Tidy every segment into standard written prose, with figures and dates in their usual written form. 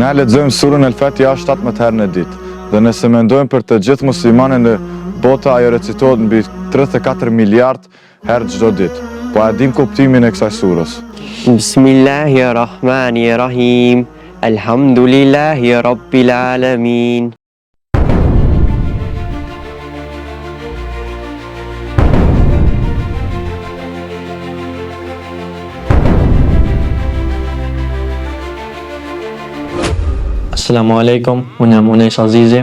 Ne lexojmë surën El-Fatiha 17 herë në ditë, dhe nëse mendojmë për të gjithë muslimanët në botë, ajo recitohet mbi 34 miliard herë çdo ditë. Po a dim kuptimin e kësaj surës? Bismillahirrahmanirrahim. Alhamdulillahi rabbil alamin. Assalamu alaikum, unë jam Unes Azizi,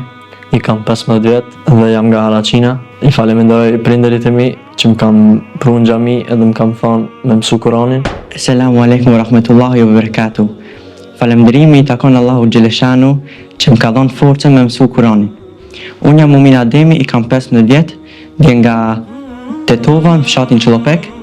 i kam 15 vjet dhe jam nga Haraqina. I falenderoj prindërit e mi që më kam pru në xhami edhe më kam thonë me mësu Kur'anin. Assalamu alaikum wa rahmatullahi wa barakatuh. Falënderimi i takon Allahu Gjeleshanu që më ka dhënë forcën me mësu Kur'anin. Unë jam Mumin Ademi, i kam 15 vjet, vjen nga Tetova në fshatin Çellopek.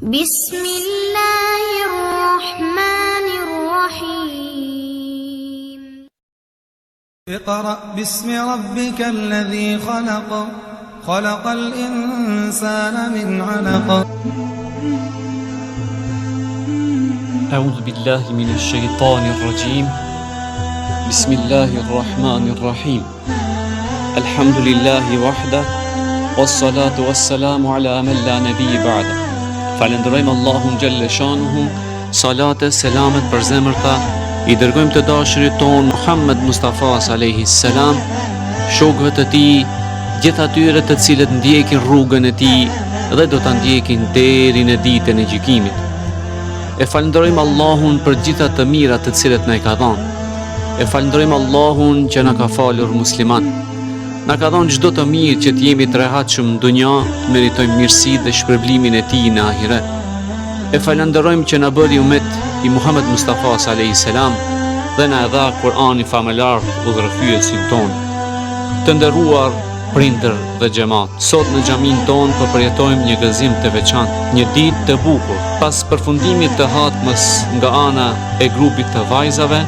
بسم الله الرحمن الرحيم اقرأ باسم ربك الذي خلق خلق الإنسان من علق أعوذ بالله من الشيطان الرجيم بسم الله الرحمن الرحيم الحمد لله وحده والصلاة والسلام على من لا نبي بعده. Falenderojmë Allahun Gjelle Shanuhu, salate, selamet për zemërta, i dërgojmë të dashurit ton Muhammed Mustafa alayhi salam, shokëve të tij, gjithë atyre të cilët ndjekin rrugën e tij dhe do ta ndjekin deri në ditën e gjykimit. E falenderojmë Allahun për gjitha të mirat të cilët na i ka dhënë. E falenderojmë Allahun që na ka falur musliman. Na ka dhënë çdo të mirë që të jemi të rehatshëm në dunja, të meritojmë mirësi dhe shpërblimin e tij në ahiret. E falenderojmë që na bëri umet i Muhammed Mustafa alayhi salam dhe na dha Kur'anin famëlar udhërhyesin ton. Të nderuar prindër dhe xhamat, sot në xhamin ton po përjetojmë një gëzim të veçantë, një ditë të bukur. Pas përfundimit të hatmës nga ana e grupit të vajzave,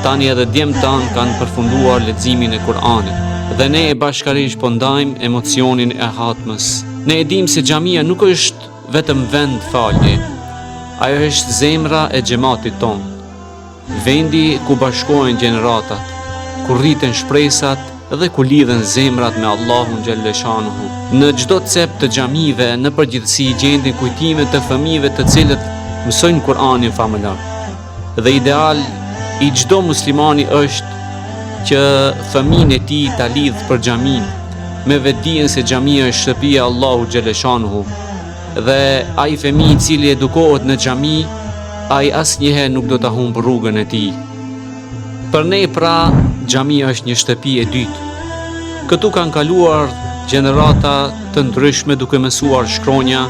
tani edhe djemt tan kanë përfunduar leximin e Kur'anit. Dhe ne e bashkarisht po ndajmë emocionin e hatmës. Ne e dim se xhamia nuk është vetëm vend falje, ajo është zemra e xhamatit ton, vendi ku bashkohen gjeneratat, ku rriten shpresat dhe ku lidhen zemrat me Allahun Gjelle Shanuhu. Në çdo cep të xhamive në përgjithësi gjenden kujtime të fëmijëve të cilët mësojnë Kur'anin famëlar. Dhe ideal i çdo muslimani është që fëmijën e tij ta lidh për xhamin, me vetdijen se xhamia është shtëpia e Allahut Gjelle Shanuhu, dhe ai fëmijë i cili edukohet në xhami, ai asnjëherë nuk do ta humbë rrugën e tij. Për ne pra, xhamia është një shtëpi e dytë. Këtu kanë kaluar gjenerata të ndryshme duke mësuar shkronja,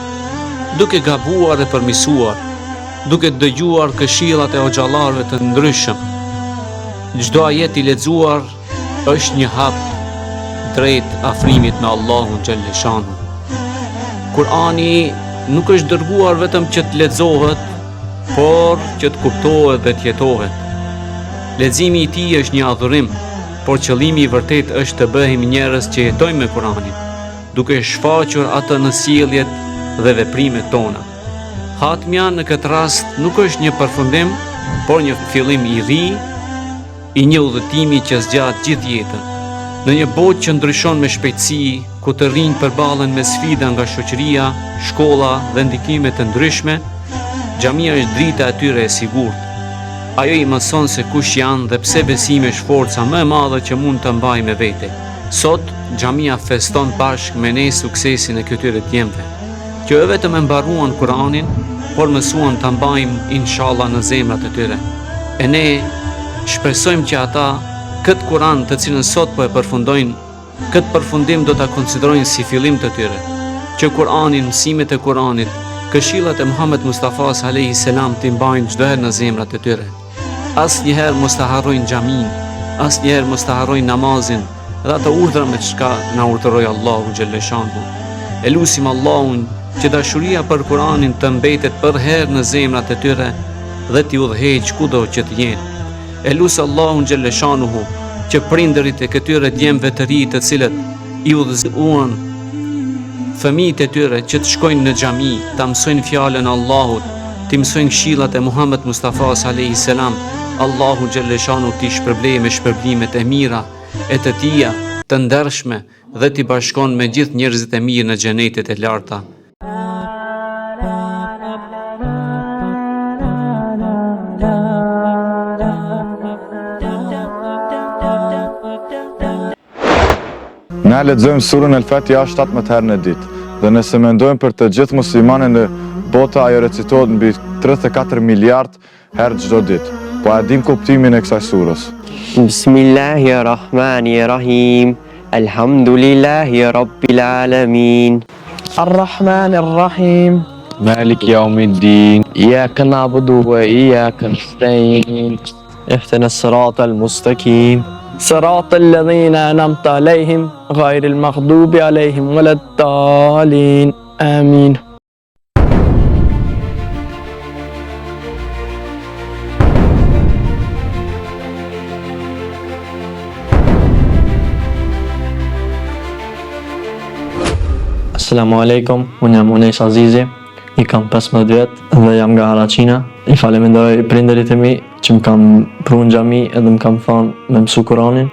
duke gabuar e përmisuar, duke dëgjuar këshillat e hoxhallarëve të ndryshëm. Çdo ajet i lexuar është një hap drejt afrimit me Allahun Gjelle Shanuhu. Kur'ani nuk është dërguar vetëm që të lexohet, por që të kuptohet dhe të jetohet. Leximi i tij është një adhurim, por qëllimi i vërtet është të bëhemi njerëz që jetojmë me Kur'anin, duke shfaqur atë në sjelljet dhe veprimet tona. Hatmja në këtë rast nuk është një përfundim, por një fillim i ri i një udhëtimi që zgjat gjithë jetën. Në një botë që ndryshon me shpejtësi, ku të rinj përballen me sfida nga shoqëria, shkolla dhe ndikime të ndryshme, xhamia është drita e tyre e sigurt. Ajo i mëson se kush janë dhe pse besimi është forca më e madhe që mund të mbajë me vete. Sot xhamia feston bashkë me ne suksesin e këtyre djemve, që jo vetëm e mbaruan Kur'anin, por mësuan ta mbajmë inshallah në zemrat e tyre. E ne shpresojmë që ata këtë Kur'an të cilën sot po e përfundojnë, këtë përfundim do ta konsiderojnë si fillim të tyre, që Kur'anin, mësimet e Kur'anit, këshillat e Muhammed Mustafas alayhi salam t'i mbajnë çdo herë në zemrat e tyre. Asnjëherë mos ta harrojnë xhamin, asnjëherë mos ta harrojnë namazin dhe ato urdhra me çka na urdhëroi Allahu xhalleshanhu. E lutim Allahun që dashuria për Kur'anin të mbetet për herë në zemrat e tyre dhe t'i udhëheq kudo që të jenë. E lut Allahun xhalleshanhu që prindërit e këtyre djemve të ri të cilët i udhëzuan fëmijët e tyre që të shkojnë në xhami, ta mësojnë fjalën e Allahut, të mësojnë këshillat e Muhammed Mustafas alayhi salam, Allahu xhalleshanu t'i shpërblej me shpërblimet e mira e të tija, të ndershme dhe t'i bashkon me gjithë njerëzit e mirë në xhenetet e larta. Ne lexojmë surën El-Fatiha 17 herë në ditë, dhe nëse mendojmë për të gjithë muslimanë në botë, ajo recitohet mbi 34 miliard herë çdo ditë. Po a dim kuptimin e kësaj surës? Bismillahirrahmanirrahim. Alhamdulillahi rabbil alamin. الرحمن الرحيم مالك يوم الدين إياك نعبد وإياك نستعين اهدنا الصراط المستقيم صراط الذين أنعمت عليهم غير المغضوب عليهم ولا الضالين آمين. Assalamu alaikum, unë jam Unej Azizi, i kam 15 vjetë dhe jam nga Haraqina. I falemendoj prindërit e mi që më kam pru në xhami edhe më kam thonë me mësu Kur'anin,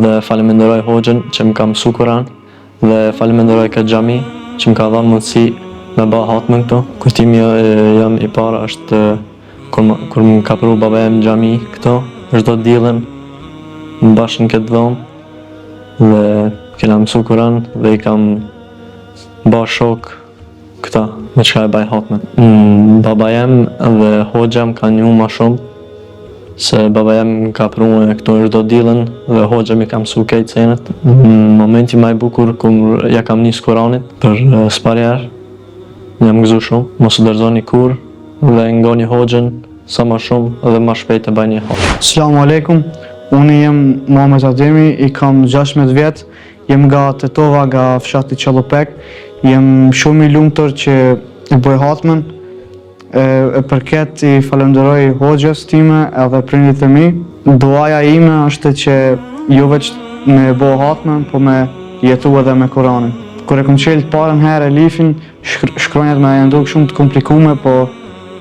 dhe falemendoj hoxhën që më kam mësu Kur'an, dhe falemendoj këtë xhami që më ka dhënë mundësi me ba hatme këto. Kujtimi jam i para është kur më ka pru baba jem në xhami këto, çdo diellën më bashkë në këtë dhomë dhe kena mësu Kur'an dhe i kam ba shok këta me çka e baj hatme. Baba jem dhe hoxha më ka njohu ma shumë, se baba jem ka pru e këto çdo diellën dhe hoxha mi ka mësu krejt senet. Momenti ma i bukur kur ja kam nis Kur'anit për sparjar, jam gëzu shumë, mos u dorëzoni kur dhe ngoni hoxhën sa ma shumë dhe ma shpejt e bajni hatme. Assalamu alaikum, unë jem Muhammed Ademi, i kam 16 vjetë, jem nga Tetova, nga fshati Qallopek. Jem shumë i lumtur që i bëj hatmen, e përket i falenderoj hoxhës time edhe prindit e mi. Duaja ime është që jo veç me bëj hatmen, po me jetu edhe me Kur'anin. Kur e kom qelë parën herë lifin, shkronjat me janë duk shumë të komplikume, po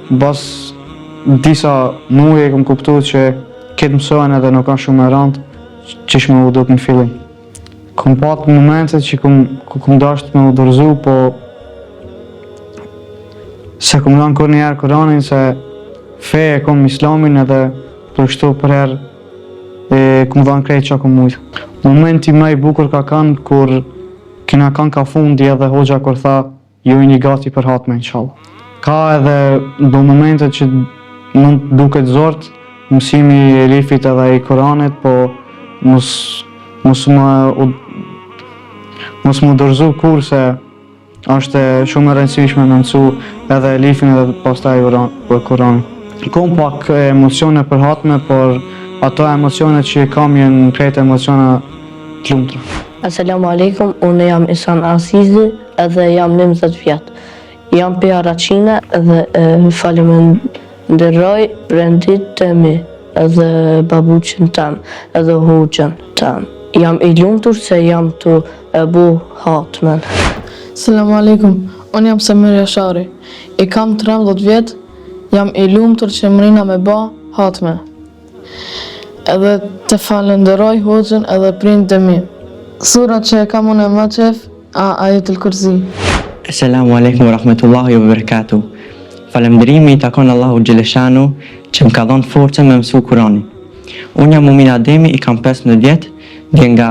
bas disa muaj e kom kuptu që këtë mësojnë edhe nuk ka shumë e randë që shme u duk në fillim. Kom pat momentet që kom dasht me u dorëzu, po se kom dhanë kur njerë Kur'anin, se feje kom islamin edhe për kështu për herë kom dhanë krejt që kom mujtë. Momenti më i bukur ka kanë kur kena kanë ka fundi edhe hoxha kur tha ju i një gati për hatme, inshallah. Ka edhe do momentet që mund duket zort, mësimi i lifit edhe i Kur'anit, po mos më dorëzu kur, se është shumë e rëndësishme me mësu edhe lifin edhe pastaj Kur'anin. Kom pak emocione për hatme, por ato emocione që kam janë krejt emocione të lumtura. Assalamu alaikum, unë jam Isan Azizi edhe jam 19 vjetë. Jam për Haraqina edhe faleminderoj prindit të mi edhe babuqin tam edhe hoxhën tam. Jam i lumtur se jam të e bu hatmen. Assalamu alaikum, unë jam Samir Jashari, i kam 13 vjetë, jam i lumtur që mrina me ba hatme. Edhe të falenderoj hoxhën edhe prindit e mi. Surat që e kam unë e më qef, Ajetul Kursi. Assalamu alaikum wa rahmetullahi wa barakatuh. Falemderimi i takon Allahu xhaleshanu që më ka dhënë forcën me mësu Kur'anin. Unë jam Mumin Ademi, i kam 15 vjetë, dhe nga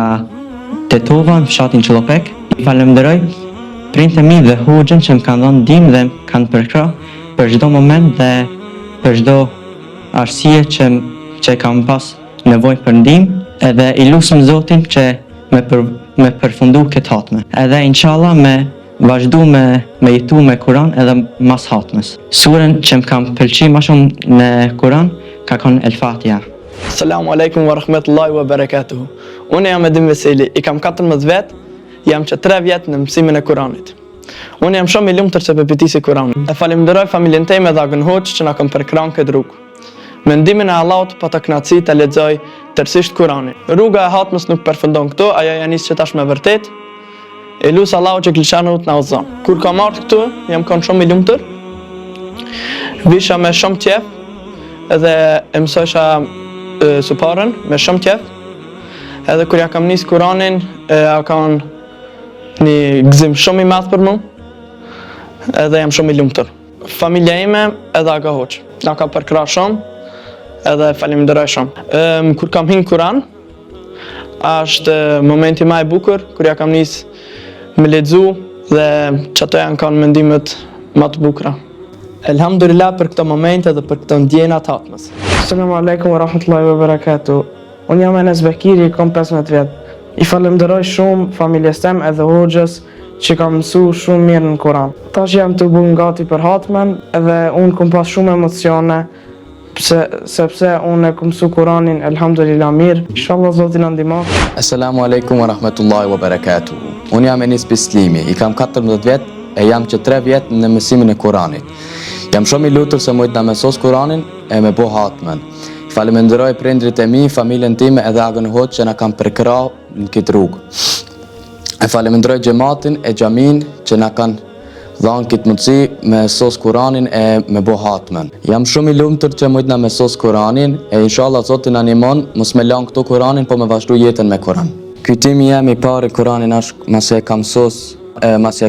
tetova në fshatin Qëllopek. I falemderoj prindët e mi dhe hoxhën që më kanë dhënë ndihmë dhe më kanë përkrah për çdo moment dhe për çdo arsye që kam pas nevojë për ndihmë, edhe i lutem Zotin që me përfundu këtë hatme. Edhe inshallah me vazhdu me jetu me Kur'an edhe mas hatmes. Surën që më kam pëlqy më shumë në Kur'an ka qenë El Fatiha. Assalamu alaikum wa rahmatullahi wa barakatuhu. Unë jam Edim Veseli, i kam 14 vjet, jam që 3 vjet në mësimin e Kur'anit. Unë jam shumë i lumtur që përpitisi Kur'anin. E falenderoj familjen time dhe Agën Hoxh që na kanë përkrahur këtë rrugë. Me ndimin e Allahut pa të kënaqësi të lexoj tërësisht Kur'anin. Rruga e hatmës nuk përfundon këtu, ajo ja nis që tash me vërtet. E lut Allahu që Glishanu të na udhëzon. Kur kam ardhur këtu, jam qenë shumë i lumtur. Visha me shumë qejf, edhe e mësojsha suparën me shumë qejf. Edhe kur ja kam nis Kur'anin, ka qenë një gëzim shumë i madh për mua. Edhe jam shumë i lumtur. Familja ime edhe Aga Hoxh na ka përkrahur shumë, edhe falenderoj shumë. Kur kam hyrë në Kur'an, është momenti më i bukur kur ja kam nis me lexu dhe çato janë kanë mendimet më të bukura. Elhamdulillah për këto momente dhe për këto ndjenja të hatmës. Assalamu alaikum wa rahmatullahi wa barakatuh. Unë jam Enes Bekiri, kam 15 vjet. I falenderoj shumë familjes tem edhe hoxhës që kam mësu shumë mirë në Kur'an. Tash jam të bën gati për hatmen edhe unë kam pas shumë emocione sepse unë e kam mësu Kur'anin elhamdulillah mirë. Inshallah Zoti na ndihmon. Assalamu alaikum wa rahmatullahi wa barakatuh. Unë jam Enis Bislimi, i kam 14 vjet e jam që 3 vjet në mësimin e Kur'anit. Jam shumë i lutur se mujt na mësos Kur'anin e me bo hatmen. Falenderoj prindrit e mi, familjen time edhe Agën Hoxh që na kanë përkrahur në këtë rrugë. E falenderoj xhamatin e xhamin që na kanë dhënë këtë mundësi me mësos Kur'anin e me bo hatmen. Jam shumë i lumtur që mujt na mësos Kur'anin e inshallah Zoti na ndihmon mos me lën këtu Kur'anin, po me vazhdu jetën me Kur'an. Kujtimi jam i parë Kur'anin është masi e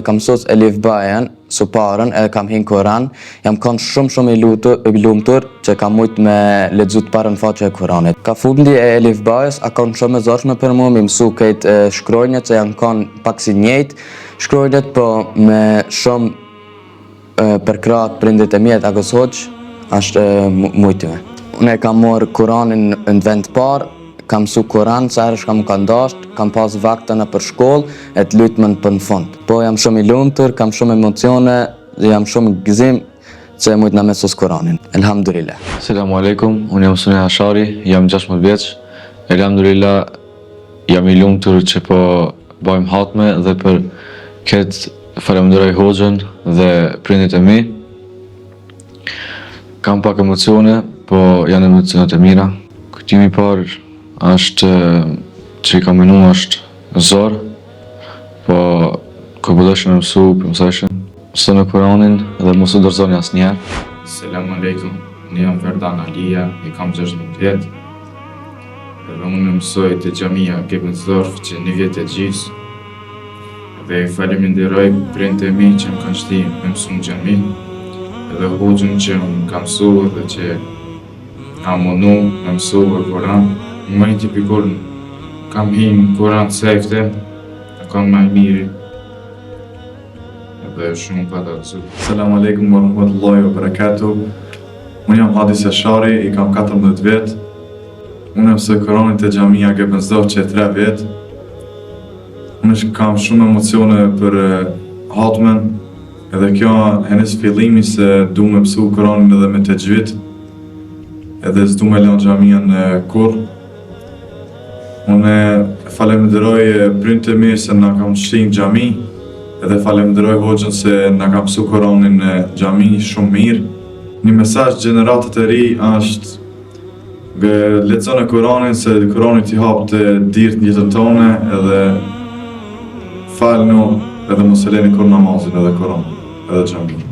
kam mësos Elif Bajen, suparën e kam hin Kur'an, jam kanë shumë i lumtur që kam mujt me lexu të parën faqe e Kur'anit. Ka fundi e Elif Bajes a kanë shumë e zorshme për mua, më mësu këtë shkronjat që janë kanë pak si njëjtë, shkronjat po me shumë përkrahur prindit e mi e Agës Hoxh është mujtime. Unë kam marrë Kur'anin në vend parë, kam mësu Kur'an, sa herësh kam dasht, kam pas vaktën për shkollë e të lutmen për në fund. Po jam shumë i lumtur, kam shumë emocione dhe jam shumë i gëzim që mujt na mësos Kur'anin. Elhamdulillah. Selamu alaikum, unë jam Sunni Ashari, jam 16 vjeç. Elhamdulillah, jam i lumtur që po bëjmë hatme dhe për këtë falenderoj Hoxhën dhe prindit e mi. Kam pak emocione, po janë emocionet e mira. Kujtimi i parë është që i kam menu është zor, po kur bëdeshën e mësu, për mësajshën, mësën e Kur'anin dhe mos u dorëzoni asnjëherë. Selamu alaikum, unë jam Ferdan Alia, i kam 16 vjet. Dhe unë mësoj të xhamia Gebel Zorf që 1 vjet e gjys. Dhe falenderoj prindët e mi që më kanë shti me mësu në xhami. Edhe hoxhën që më ka mësu dhe që ka munu me mësu e Kur'an. Në momentin kur kam hin Kur'an sefte, kam më mirë. Edhe shumë pa të gëzu. Selamu alaikum wa rahmatullahi wa barakatuh. Unë jam Hadis Ashari, i kam 14 vjet. Unë mësoj Kur'anin te xhamia Gebel Zorf që 3 vjet. Unë kam shumë emocione për hatmen, edhe kjo henës fillimi se du me mësu Kur'anin edhe me tajwid. Edhe s'du me lënë xhamian kurrë. Unë falenderoj prindët e mi se na kam shti në xhami, edhe falenderoj hoxhën se na ka mësu Kur'anin në xhami shumë mirë. Një mesazh gjeneratët e ri është lexoni Kur'anin se Kur'ani t'i hap të dirët në jetën tonë edhe falnu edhe mos e lëni kur namazin edhe Kur'an edhe xhamin.